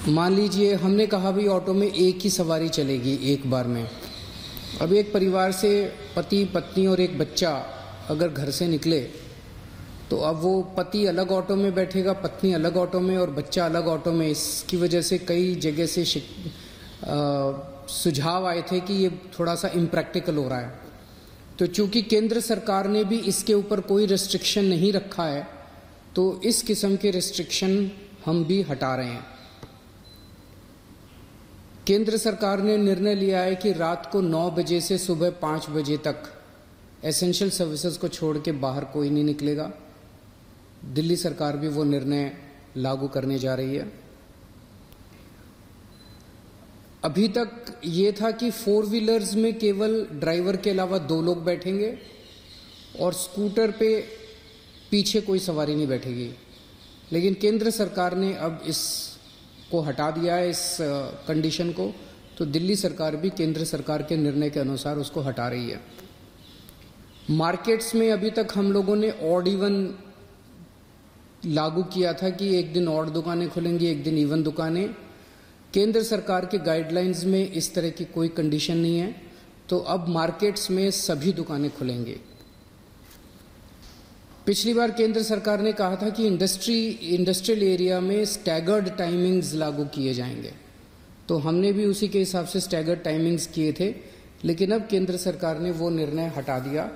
मान लीजिए हमने कहा भी ऑटो में एक ही सवारी चलेगी एक बार में। अब एक परिवार से पति पत्नी और एक बच्चा अगर घर से निकले तो अब वो पति अलग ऑटो में बैठेगा, पत्नी अलग ऑटो में और बच्चा अलग ऑटो में। इसकी वजह से कई जगह से सुझाव आए थे कि ये थोड़ा सा इम्प्रैक्टिकल हो रहा है। तो चूंकि केंद्र सरकार ने भी इसके ऊपर कोई रेस्ट्रिक्शन नहीं रखा है तो इस किस्म के रेस्ट्रिक्शन हम भी हटा रहे हैं। केंद्र सरकार ने निर्णय लिया है कि रात को 9 बजे से सुबह 5 बजे तक एसेंशियल सर्विसेज को छोड़ के बाहर कोई नहीं निकलेगा। दिल्ली सरकार भी वो निर्णय लागू करने जा रही है। अभी तक ये था कि 4 व्हीलर्स में केवल ड्राइवर के अलावा 2 लोग बैठेंगे और स्कूटर पे पीछे कोई सवारी नहीं बैठेगी, लेकिन केंद्र सरकार ने अब इसको हटा दिया है, इस कंडीशन को। तो दिल्ली सरकार भी केंद्र सरकार के निर्णय के अनुसार उसको हटा रही है। मार्केट्स में अभी तक हम लोगों ने ऑड इवन लागू किया था कि एक दिन ऑड दुकानें खुलेंगी, एक दिन इवन दुकानें। केंद्र सरकार के गाइडलाइंस में इस तरह की कोई कंडीशन नहीं है, तो अब मार्केट्स में सभी दुकानें खुलेंगी। पिछली बार केंद्र सरकार ने कहा था कि इंडस्ट्रियल एरिया में स्टैगर्ड टाइमिंग्स लागू किए जाएंगे, तो हमने भी उसी के हिसाब से स्टैगर्ड टाइमिंग्स किए थे, लेकिन अब केंद्र सरकार ने वो निर्णय हटा दिया।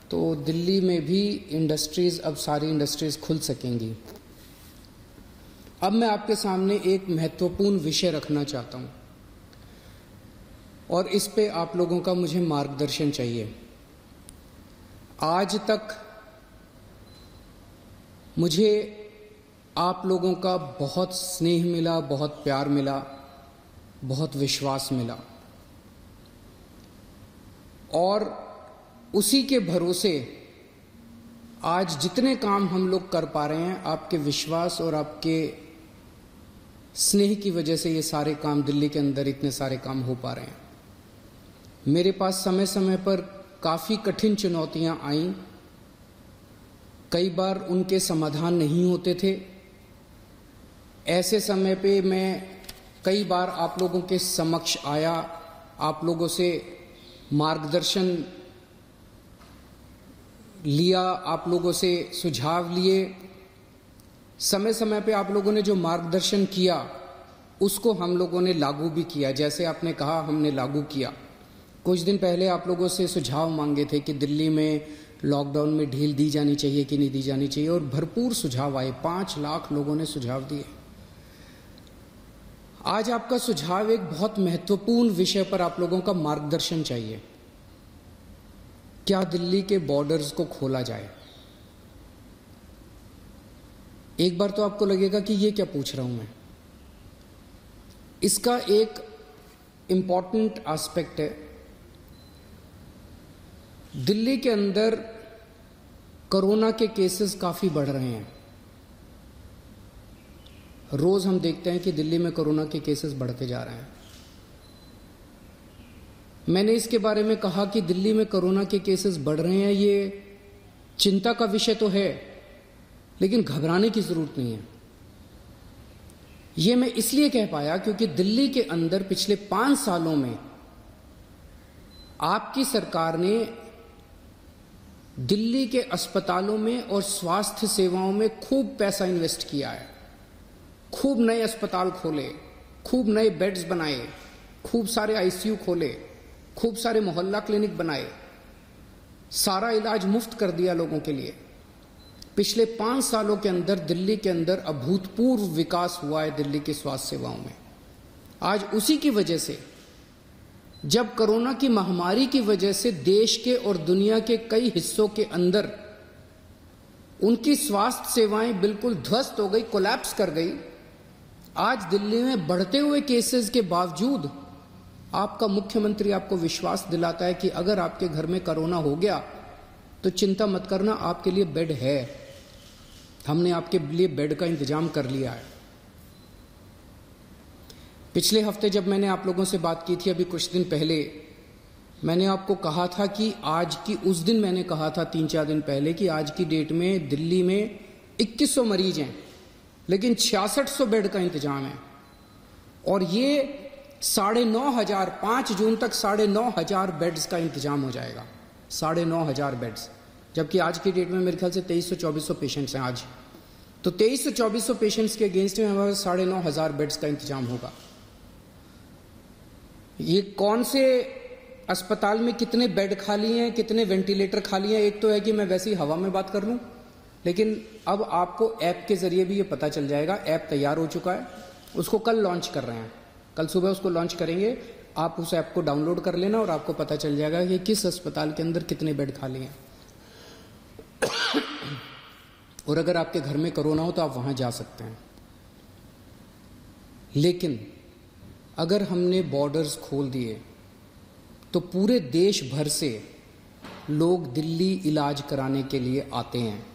तो दिल्ली में भी इंडस्ट्रीज, अब सारी इंडस्ट्रीज खुल सकेंगी। अब मैं आपके सामने एक महत्वपूर्ण विषय रखना चाहता हूं और इस पे आप लोगों का मुझे मार्गदर्शन चाहिए। आज तक मुझे आप लोगों का बहुत स्नेह मिला, बहुत प्यार मिला, बहुत विश्वास मिला और उसी के भरोसे आज जितने काम हम लोग कर पा रहे हैं, आपके विश्वास और आपके स्नेह की वजह से ये सारे काम दिल्ली के अंदर इतने सारे काम हो पा रहे हैं। मेरे पास समय समय पर काफी कठिन चुनौतियां आईं, कई बार उनके समाधान नहीं होते थे। ऐसे समय पे मैं कई बार आप लोगों के समक्ष आया, आप लोगों से मार्गदर्शन लिया, आप लोगों से सुझाव लिए। समय समय पे आप लोगों ने जो मार्गदर्शन किया उसको हम लोगों ने लागू भी किया। जैसे आपने कहा, हमने लागू किया। कुछ दिन पहले आप लोगों से सुझाव मांगे थे कि दिल्ली में लॉकडाउन में ढील दी जानी चाहिए कि नहीं दी जानी चाहिए, और भरपूर सुझाव आए। 5 लाख लोगों ने सुझाव दिए। आज आपका सुझाव एक बहुत महत्वपूर्ण विषय पर आप लोगों का मार्गदर्शन चाहिए। क्या दिल्ली के बॉर्डर्स को खोला जाए? एक बार तो आपको लगेगा कि ये क्या पूछ रहा हूं मैं। इसका एक इंपॉर्टेंट एस्पेक्ट है, दिल्ली के अंदर कोरोना के केसेस काफी बढ़ रहे हैं। रोज हम देखते हैं कि दिल्ली में कोरोना के केसेस बढ़ते जा रहे हैं। मैंने इसके बारे में कहा कि दिल्ली में कोरोना के केसेस बढ़ रहे हैं, ये चिंता का विषय तो है, लेकिन घबराने की जरूरत नहीं है। ये मैं इसलिए कह पाया क्योंकि दिल्ली के अंदर पिछले 5 सालों में आपकी सरकार ने दिल्ली के अस्पतालों में और स्वास्थ्य सेवाओं में खूब पैसा इन्वेस्ट किया है। खूब नए अस्पताल खोले, खूब नए बेड्स बनाए, खूब सारे आईसीयू खोले, खूब सारे मोहल्ला क्लिनिक बनाए, सारा इलाज मुफ्त कर दिया लोगों के लिए। पिछले 5 सालों के अंदर दिल्ली के अंदर अभूतपूर्व विकास हुआ है दिल्ली की स्वास्थ्य सेवाओं में। आज उसी की वजह से, जब कोरोना की महामारी की वजह से देश के और दुनिया के कई हिस्सों के अंदर उनकी स्वास्थ्य सेवाएं बिल्कुल ध्वस्त हो गई, कोलैप्स कर गई, आज दिल्ली में बढ़ते हुए केसेस के बावजूद आपका मुख्यमंत्री आपको विश्वास दिलाता है कि अगर आपके घर में कोरोना हो गया तो चिंता मत करना, आपके लिए बेड है, हमने आपके लिए बेड का इंतजाम कर लिया है। पिछले हफ्ते जब मैंने आप लोगों से बात की थी, अभी कुछ दिन पहले, मैंने आपको कहा था कि आज की, उस दिन मैंने कहा था 3-4 दिन पहले कि आज की डेट में दिल्ली में 2100 मरीज हैं, लेकिन 6600 बेड का इंतजाम है। और ये 9,500, 5 जून तक 9,500 बेड्स का इंतजाम हो जाएगा। 9,500 बेड्स, जबकि आज की डेट में मेरे ख्याल से 2300-2400 पेशेंट्स हैं आज। तो 2300-2400 पेशेंट्स के अगेंस्ट में हमारे 9,500 बेड्स का इंतजाम होगा। ये कौन से अस्पताल में कितने बेड खाली हैं, कितने वेंटिलेटर खाली हैं, एक तो है कि मैं वैसे ही हवा में बात कर लूं, लेकिन अब आपको ऐप के जरिए भी ये पता चल जाएगा। ऐप तैयार हो चुका है, उसको कल लॉन्च कर रहे हैं, कल सुबह उसको लॉन्च करेंगे। आप उस ऐप को डाउनलोड कर लेना और आपको पता चल जाएगा कि किस अस्पताल के अंदर कितने बेड खाली हैं। और अगर आपके घर में कोरोना हो तो आप वहां जा सकते हैं। लेकिन अगर हमने बॉर्डर्स खोल दिए तो पूरे देश भर से लोग दिल्ली इलाज कराने के लिए आते हैं।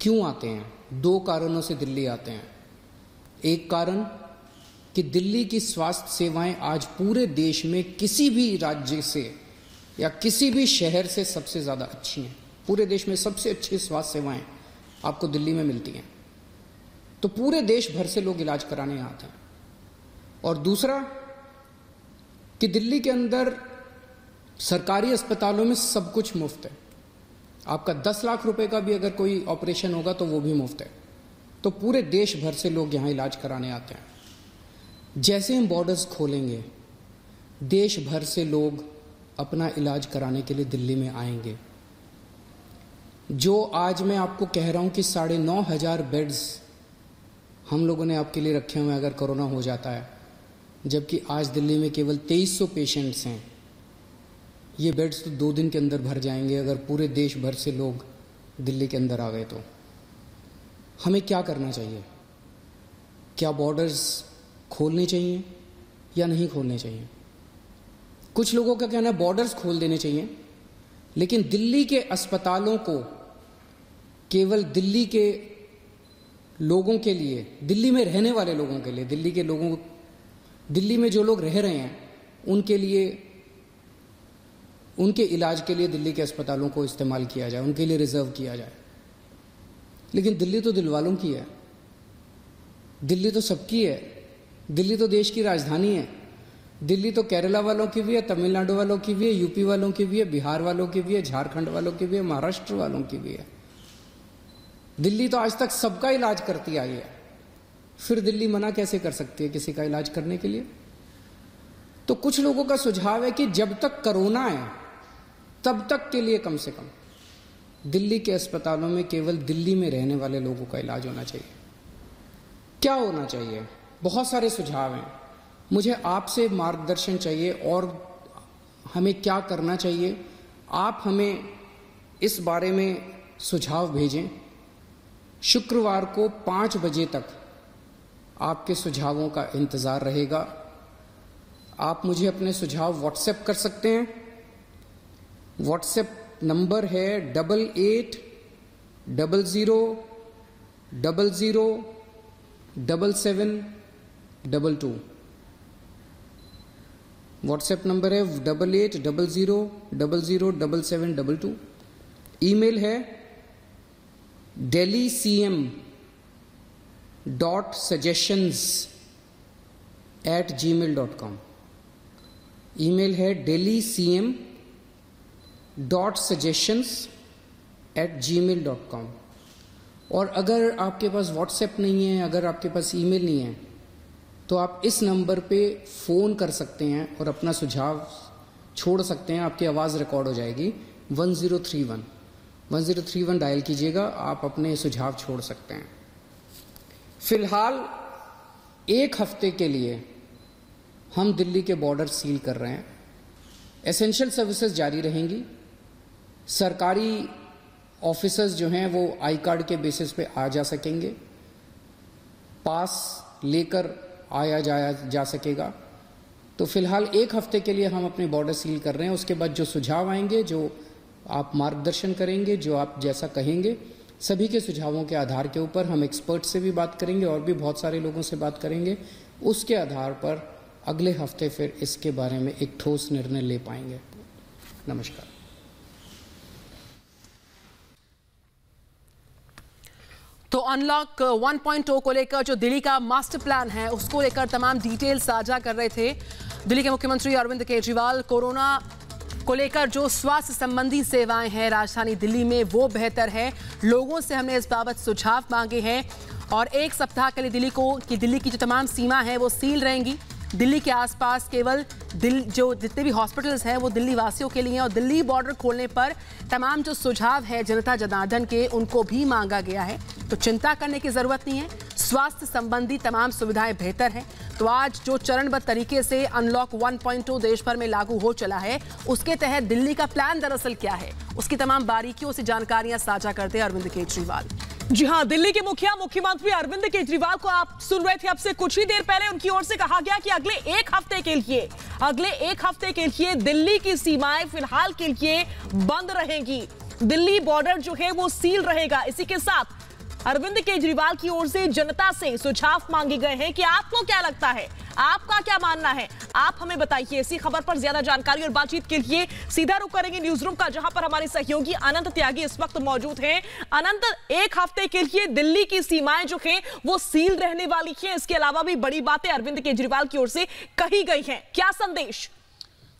क्यों आते हैं? 2 कारणों से दिल्ली आते हैं। एक कारण कि दिल्ली की स्वास्थ्य सेवाएं आज पूरे देश में किसी भी राज्य से या किसी भी शहर से सबसे ज़्यादा अच्छी हैं। पूरे देश में सबसे अच्छी स्वास्थ्य सेवाएं आपको दिल्ली में मिलती हैं। तो पूरे देश भर से लोग इलाज कराने आते हैं। और दूसरा कि दिल्ली के अंदर सरकारी अस्पतालों में सब कुछ मुफ्त है। आपका 10 लाख रुपए का भी अगर कोई ऑपरेशन होगा तो वो भी मुफ्त है। तो पूरे देश भर से लोग यहाँ इलाज कराने आते हैं। जैसे हम बॉर्डर्स खोलेंगे, देश भर से लोग अपना इलाज कराने के लिए दिल्ली में आएंगे। जो आज मैं आपको कह रहा हूं कि 9,500 बेड्स हम लोगों ने आपके लिए रखे हुए हैं अगर कोरोना हो जाता है, जबकि आज दिल्ली में केवल 2300 पेशेंट्स हैं। ये बेड्स तो 2 दिन के अंदर भर जाएंगे अगर पूरे देश भर से लोग दिल्ली के अंदर आ गए। तो हमें क्या करना चाहिए? क्या बॉर्डर्स खोलने चाहिए या नहीं खोलने चाहिए? कुछ लोगों का कहना है बॉर्डर्स खोल देने चाहिए, लेकिन दिल्ली के अस्पतालों को केवल दिल्ली के लोगों के लिए, दिल्ली में रहने वाले लोगों के लिए, दिल्ली में जो लोग रह रहे हैं उनके लिए, उनके इलाज के लिए दिल्ली के अस्पतालों को इस्तेमाल किया जाए, उनके लिए रिजर्व किया जाए। लेकिन दिल्ली तो दिल वालों की है, दिल्ली तो सबकी है, दिल्ली तो देश की राजधानी है। दिल्ली तो केरला वालों की भी है, तमिलनाडु वालों की भी है, यूपी वालों की भी है, बिहार वालों की भी है, झारखंड वालों की भी है, महाराष्ट्र वालों की भी है। दिल्ली तो आज तक सबका इलाज करती आई है। फिर दिल्ली मना कैसे कर सकती है किसी का इलाज करने के लिए? तो कुछ लोगों का सुझाव है कि जब तक कोरोना है तब तक के लिए कम से कम दिल्ली के अस्पतालों में केवल दिल्ली में रहने वाले लोगों का इलाज होना चाहिए। क्या होना चाहिए? बहुत सारे सुझाव हैं। मुझे आपसे मार्गदर्शन चाहिए और हमें क्या करना चाहिए। आप हमें इस बारे में सुझाव भेजें। शुक्रवार को 5 बजे तक आपके सुझावों का इंतजार रहेगा। आप मुझे अपने सुझाव व्हाट्सएप कर सकते हैं। व्हाट्सएप नंबर है 8800007722। व्हाट्सएप नंबर है 8800007722। ईमेल है delhi.cm.suggestions@gmail.com। ईमेल है delhi.cm.suggestions@gmail.com। और अगर आपके पास व्हाट्सएप नहीं है, अगर आपके पास ईमेल नहीं है, तो आप इस नंबर पे फ़ोन कर सकते हैं और अपना सुझाव छोड़ सकते हैं। आपकी आवाज़ रिकॉर्ड हो जाएगी। 1031 डायल कीजिएगा, आप अपने सुझाव छोड़ सकते हैं। फिलहाल 1 हफ्ते के लिए हम दिल्ली के बॉर्डर सील कर रहे हैं। एसेंशियल सर्विसेज जारी रहेंगी। सरकारी ऑफिसर्स जो हैं वो आई कार्ड के बेसिस पे आ जा सकेंगे, पास लेकर आया जाया जा सकेगा। तो फिलहाल 1 हफ्ते के लिए हम अपने बॉर्डर सील कर रहे हैं। उसके बाद जो सुझाव आएंगे, जो आप मार्गदर्शन करेंगे, जो आप जैसा कहेंगे, सभी के सुझावों के आधार के ऊपर हम एक्सपर्ट से भी बात करेंगे और भी बहुत सारे लोगों से बात करेंगे। उसके आधार पर अगले हफ्ते फिर इसके बारे में एक ठोस निर्णय ले पाएंगे। नमस्कार। तो तो अनलॉक 1.0 को लेकर जो दिल्ली का मास्टर प्लान है उसको लेकर तमाम डिटेल साझा कर रहे थे दिल्ली के मुख्यमंत्री अरविंद केजरीवाल। कोरोना को लेकर जो स्वास्थ्य संबंधी सेवाएं हैं राजधानी दिल्ली में वो बेहतर है। लोगों से हमने इस बाबत सुझाव मांगे हैं और एक सप्ताह के लिए दिल्ली की जो तमाम सीमा है वो सील रहेंगी। दिल्ली के आसपास केवल जो जितने भी हॉस्पिटल्स हैं वो दिल्ली वासियों के लिए हैं और दिल्ली बॉर्डर खोलने पर तमाम जो सुझाव है जनता जनार्दन के उनको भी मांगा गया है। तो चिंता करने की जरूरत नहीं है, स्वास्थ्य संबंधी तमाम सुविधाएं बेहतर हैं। तो आज जो चरणबद्ध तरीके से अनलॉक 1.0 देश भर में लागू हो चला है उसके तहत दिल्ली का प्लान दरअसल क्या है उसकी तमाम बारीकियों से जानकारियां साझा करते हैं अरविंद केजरीवाल। जी हां, दिल्ली के मुख्यमंत्री अरविंद केजरीवाल को आप सुन रहे थे। अब से कुछ ही देर पहले उनकी ओर से कहा गया कि अगले एक हफ्ते के लिए दिल्ली की सीमाएं फिलहाल के लिए बंद रहेंगी। दिल्ली बॉर्डर जो है वो सील रहेगा। इसी के साथ अरविंद केजरीवाल की ओर से जनता से सुझाव मांगे गए हैं कि आपको क्या लगता है, आपका क्या मानना है, आप हमें बताइए। इसी खबर पर ज्यादा जानकारी और बातचीत के लिए सीधा रुख करेंगे न्यूज रूम का, जहां पर हमारे सहयोगी अनंत त्यागी इस वक्त मौजूद हैं। अनंत, एक हफ्ते के लिए दिल्ली की सीमाएं जो हैं वो सील रहने वाली हैं। इसके अलावा भी बड़ी बातें अरविंद केजरीवाल की ओर से कही गई हैं, क्या संदेश?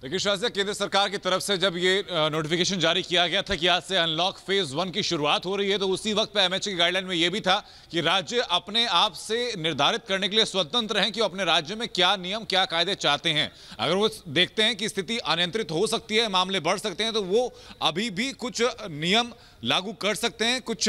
देखिए शाज़िया, केंद्र सरकार की तरफ से जब ये नोटिफिकेशन जारी किया गया था कि आज से अनलॉक फेज 1 की शुरुआत हो रही है, तो उसी वक्त पे एमएचए की गाइडलाइन में ये भी था कि राज्य अपने आप से निर्धारित करने के लिए स्वतंत्र हैं कि वो अपने राज्य में क्या नियम क्या कायदे चाहते हैं। अगर वो देखते हैं कि स्थिति अनियंत्रित हो सकती है, मामले बढ़ सकते हैं, तो वो अभी भी कुछ नियम लागू कर सकते हैं, कुछ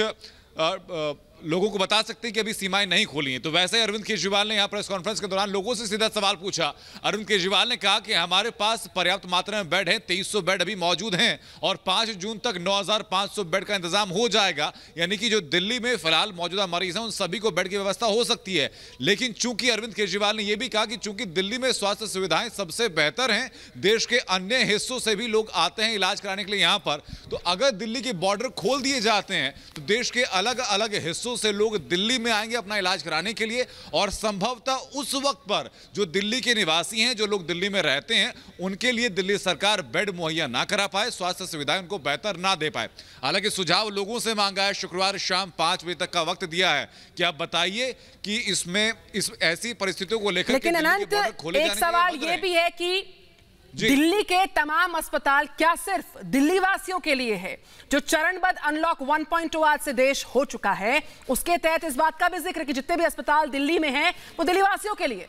लोगों को बता सकते हैं कि अभी सीमाएं नहीं खोली हैं। तो वैसे ही अरविंद केजरीवाल ने यहां प्रेस कॉन्फ्रेंस के दौरान लोगों से सीधा सवाल पूछा। अरविंद केजरीवाल ने कहा कि हमारे पास पर्याप्त मात्रा में बेड है, 2300 बेड अभी मौजूद हैं और 5 जून तक 9500 बेड का इंतजाम हो जाएगा। यानी कि जो दिल्ली में फिलहाल मौजूदा मरीज हैं उन सभी को बेड की व्यवस्था हो सकती है। लेकिन चूंकि अरविंद केजरीवाल ने यह भी कहा कि चूंकि दिल्ली में स्वास्थ्य सुविधाएं सबसे बेहतर हैं, देश के अन्य हिस्सों से भी लोग आते हैं इलाज कराने के लिए यहां पर, तो अगर दिल्ली के बॉर्डर खोल दिए जाते हैं तो देश के अलग अलग हिस्सों से लोग दिल्ली में आएंगे अपना इलाज कराने के लिए और संभवतः उस वक्त पर जो दिल्ली के निवासी हैं, जो लोग दिल्ली में रहते हैं, उनके लिए दिल्ली सरकार बेड मुहैया ना करा पाए, स्वास्थ्य सुविधाएं उनको बेहतर ना दे पाए। हालांकि सुझाव लोगों से मांगा है, शुक्रवार शाम 5 बजे तक का वक्त दिया है कि आप बताइए कि इसमें ऐसी परिस्थितियों को लेकर लेकिन अनंत, एक सवाल यह भी है कि दिल्ली के तमाम अस्पताल क्या सिर्फ दिल्ली वासियों के लिए है? जो चरणबद्ध अनलॉक 1.0 आज से देश हो चुका है उसके तहत इस बात का भी जिक्र कि जितने भी अस्पताल दिल्ली में हैं वो दिल्ली वासियों के लिए।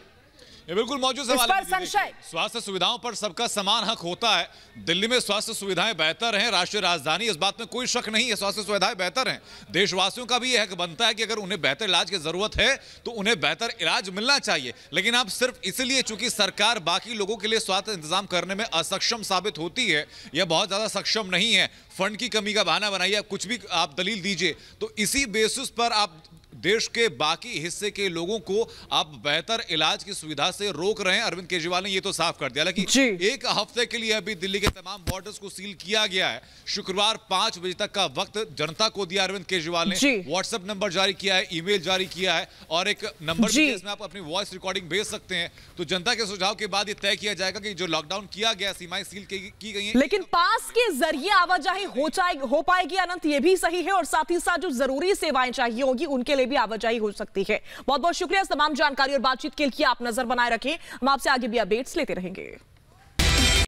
ये बिल्कुल मौजूद सवाल है। स्वास्थ्य सुविधाओं पर सबका समान हक होता है। दिल्ली में स्वास्थ्य सुविधाएं बेहतर हैं, राष्ट्रीय राजधानी, इस बात में कोई शक नहीं है, स्वास्थ्य सुविधाएं बेहतर हैं। देशवासियों का भी यह हक बनता है कि अगर उन्हें बेहतर इलाज की जरूरत है तो उन्हें बेहतर इलाज मिलना चाहिए। लेकिन आप सिर्फ इसलिए चूंकि सरकार बाकी लोगों के लिए स्वास्थ्य इंतजाम करने में असक्षम साबित होती है या बहुत ज्यादा सक्षम नहीं है, फंड की कमी का बहाना बनाइए, आप कुछ भी आप दलील दीजिए, तो इसी बेसिस पर आप देश के बाकी हिस्से के लोगों को आप बेहतर इलाज की सुविधा से रोक रहे हैं। अरविंद केजरीवाल ने यह तो साफ कर दिया। हालांकि एक हफ्ते के लिए अभी दिल्ली के तमाम बॉर्डर्स को सील किया गया है। शुक्रवार 5 बजे तक का वक्त जनता को दिया अरविंद केजरीवाल ने। व्हाट्सएप नंबर जारी किया है, ईमेल जारी किया है और एक नंबर जिसमें आप अपनी वॉइस रिकॉर्डिंग भेज सकते हैं। तो जनता के सुझाव के बाद यह तय किया जाएगा कि जो लॉकडाउन किया गया, सीमाएं सील की गई है, लेकिन पास के जरिए आवाजाही हो पाएगी अनंत, ये भी सही है, और साथ ही साथ जो जरूरी सेवाएं चाहिए होगी उनके लिए भी आवाजाही हो सकती है। बहुत बहुत शुक्रिया तमाम जानकारी और बातचीत के लिए। आप नजर बनाए रखें, हम आपसे आगे भी अपडेट्स लेते रहेंगे।